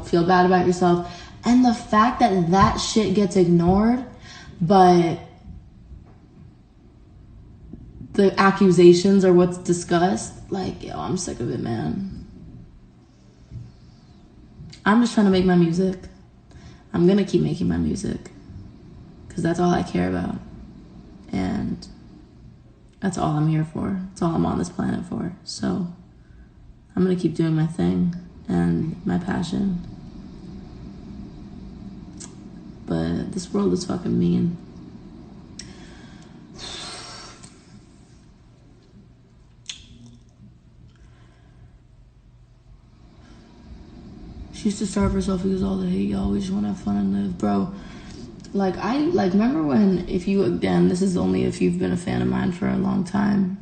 feel bad about yourself. And the fact that that shit gets ignored, but the accusations are what's discussed, like, yo, I'm sick of it, man. I'm just trying to make my music. I'm gonna keep making my music because that's all I care about, and that's all I'm here for. That's all I'm on this planet for. So I'm gonna keep doing my thing and my passion. But this world is fucking mean. She used to starve herself because all the hate. Y'all, we just want to have fun and live, bro. Like, remember when, if you, again, this is only if you've been a fan of mine for a long time.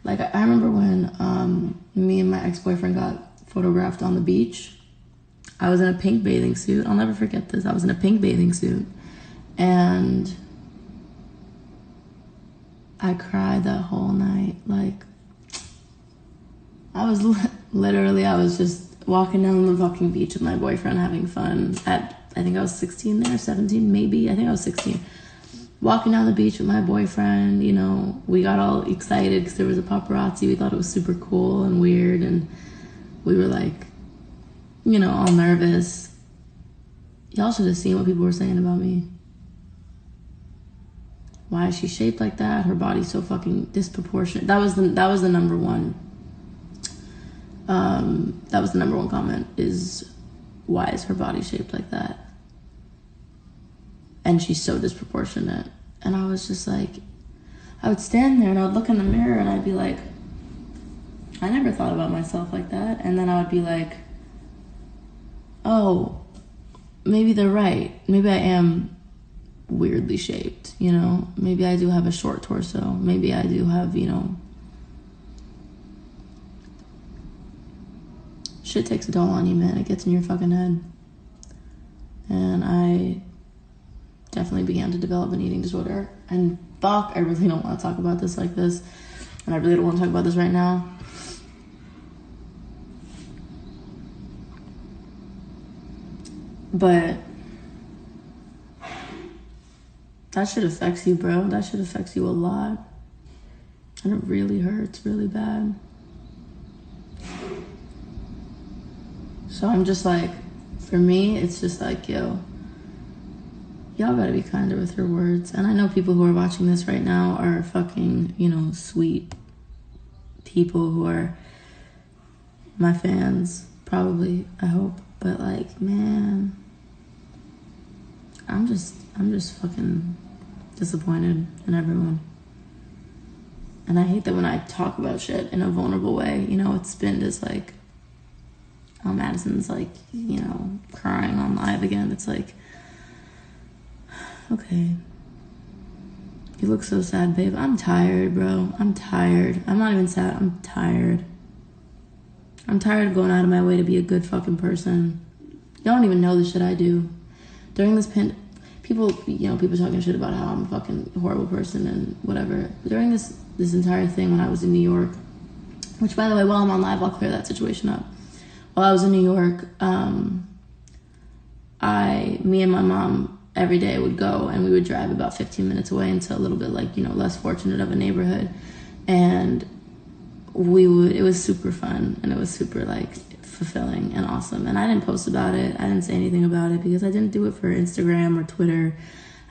Like, I remember when me and my ex-boyfriend got photographed on the beach. I was in a pink bathing suit. I'll never forget this. I was in a pink bathing suit. And I cried that whole night. Like, I was literally, I was just walking down the fucking beach with my boyfriend having fun at, I think I was 16 there, 17 maybe. I think I was 16. Walking down the beach with my boyfriend, you know, we got all excited because there was a paparazzi. We thought it was super cool and weird, and we were like, you know, all nervous. Y'all should have seen what people were saying about me. Why is she shaped like that? Her body's so fucking disproportionate. That was the number one. That was the number one comment, is why is her body shaped like that? And she's so disproportionate. And I was just like, I would stand there and I would look in the mirror and I'd be like, I never thought about myself like that. And then I would be like, oh, maybe they're right. Maybe I am weirdly shaped, you know? Maybe I do have a short torso. Maybe I do have, you know, shit takes a toll on you, man. It gets in your fucking head. And I definitely began to develop an eating disorder. And fuck, I really don't want to talk about this like this. And I really don't want to talk about this right now. But that shit affects you, bro. That shit affects you a lot. And it really hurts really bad. So I'm just like, for me, it's just like, yo, y'all gotta be kinder with your words. And I know people who are watching this right now are fucking, you know, sweet people who are my fans, probably, I hope. But like, man, I'm just fucking disappointed in everyone. And I hate that when I talk about shit in a vulnerable way, you know, it's been this like, oh, Madison's like, you know, crying on live again. It's like, okay. You look so sad, babe. I'm tired, bro. I'm tired. I'm not even sad. I'm tired. I'm tired of going out of my way to be a good fucking person. Y'all don't even know the shit I do. During this people talking shit about how I'm a fucking horrible person and whatever. During this entire thing when I was in New York, which, by the way, while I'm on live, I'll clear that situation up. While I was in New York, me and my mom every day would go and we would drive about 15 minutes away into a little bit like, you know, less fortunate of a neighborhood. And it was super fun and it was super like fulfilling and awesome. And I didn't post about it. I didn't say anything about it because I didn't do it for Instagram or Twitter.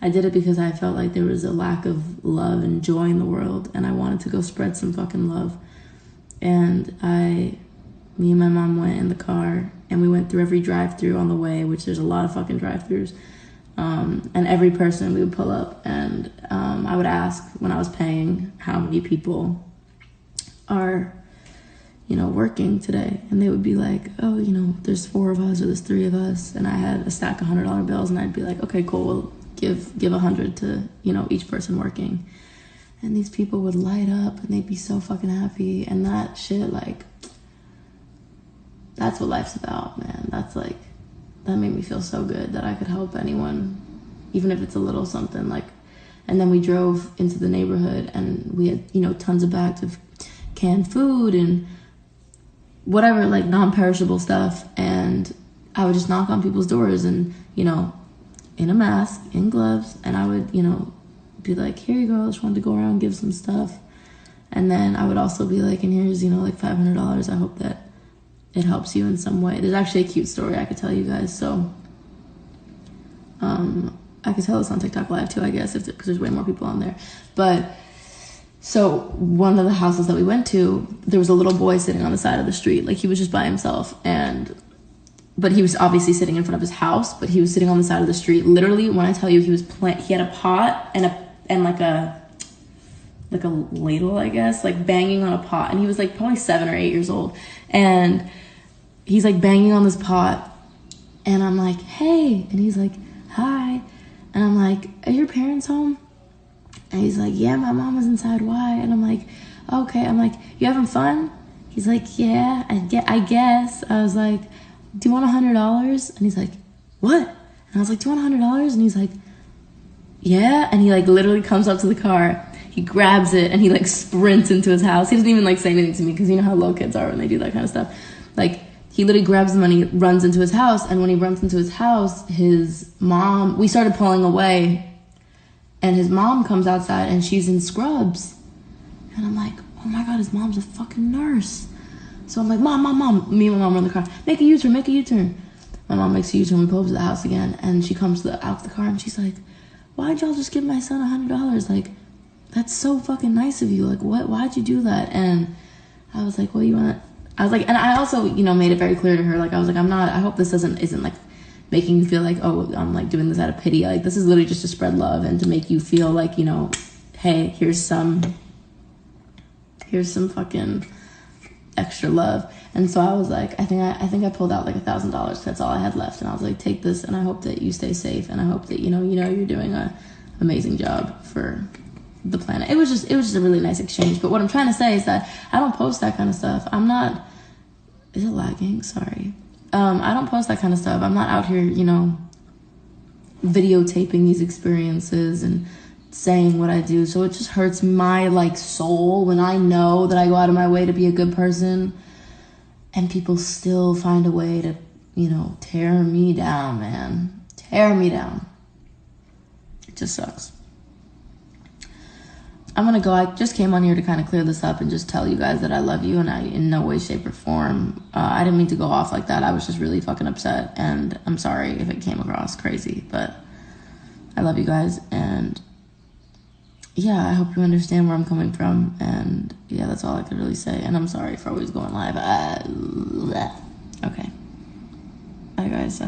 I did it because I felt like there was a lack of love and joy in the world and I wanted to go spread some fucking love. And me and my mom went in the car and we went through every drive-through on the way, which there's a lot of fucking drive-throughs. And every person we would pull up and I would ask when I was paying how many people are, you know, working today. And they would be like, oh, you know, there's 4 of us or there's 3 of us. And I had a stack of $100 bills and I'd be like, okay, cool. We'll give 100 to, you know, each person working. And these people would light up and they'd be so fucking happy. And that shit, like, that's what life's about, man. That's like, that made me feel so good that I could help anyone, even if it's a little something. Like, and then we drove into the neighborhood and we had, you know, tons of bags of canned food and whatever, like non-perishable stuff. And I would just knock on people's doors and, you know, in a mask, in gloves, and I would, you know, be like, here you go, I just wanted to go around and give some stuff. And then I would also be like, and here's, you know, like $500. I hope that it helps you in some way. There's actually a cute story I could tell you guys. So I could tell this on TikTok Live too, I guess, because there's way more people on there. But so one of the houses that we went to, there was a little boy sitting on the side of the street. Like, he was just by himself, but he was obviously sitting in front of his house, but he was sitting on the side of the street. Literally, when I tell you, he had a pot and like a ladle, I guess, like banging on a pot. And he was like probably 7 or 8 years old. And he's like banging on this pot. And I'm like, hey. And he's like, hi. And I'm like, are your parents home? And he's like, yeah, my mom is inside. Why? And I'm like, okay. I'm like, you having fun? He's like, yeah, I guess. I was like, do you want $100? And he's like, what? And I was like, do you want $100? And he's like, yeah. And he like literally comes up to the car. He grabs it and he like sprints into his house. He doesn't even like say anything to me because you know how little kids are when they do that kind of stuff. Like, he literally grabs the money, runs into his house. And when he runs into his house, his mom, we started pulling away. And his mom comes outside and she's in scrubs. And I'm like, oh my God, his mom's a fucking nurse. So I'm like, mom. Me and my mom run the car. Make a U-turn. My mom makes a U-turn. We pull up to the house again. And she comes out to the car and she's like, why'd y'all just give my son $100? Like, that's so fucking nice of you. Like, why'd you do that? And I was like, well, and I also, you know, made it very clear to her. Like, I was like, I hope this isn't like making you feel like, oh, I'm like doing this out of pity. Like, this is literally just to spread love and to make you feel like, you know, hey, here's some fucking extra love. And so I was like, I think I pulled out like $1,000. That's all I had left. And I was like, take this, and I hope that you stay safe, and I hope that you know you're doing a amazing job for the planet. It was just a really nice exchange. But what I'm trying to say is that I don't post that kind of stuff. Is it lagging? Sorry. I don't post that kind of stuff. I'm not out here, you know, videotaping these experiences and saying what I do. So it just hurts my like soul when I know that I go out of my way to be a good person and people still find a way to, you know, tear me down, man. Tear me down. It just sucks. I'm gonna go. I just came on here to kind of clear this up and just tell you guys that I love you, and I, in no way, shape, or form, I didn't mean to go off like that. I was just really fucking upset, and I'm sorry if it came across crazy, but I love you guys, and yeah, I hope you understand where I'm coming from, and yeah, that's all I could really say, and I'm sorry for always going live. Okay. Bye, guys.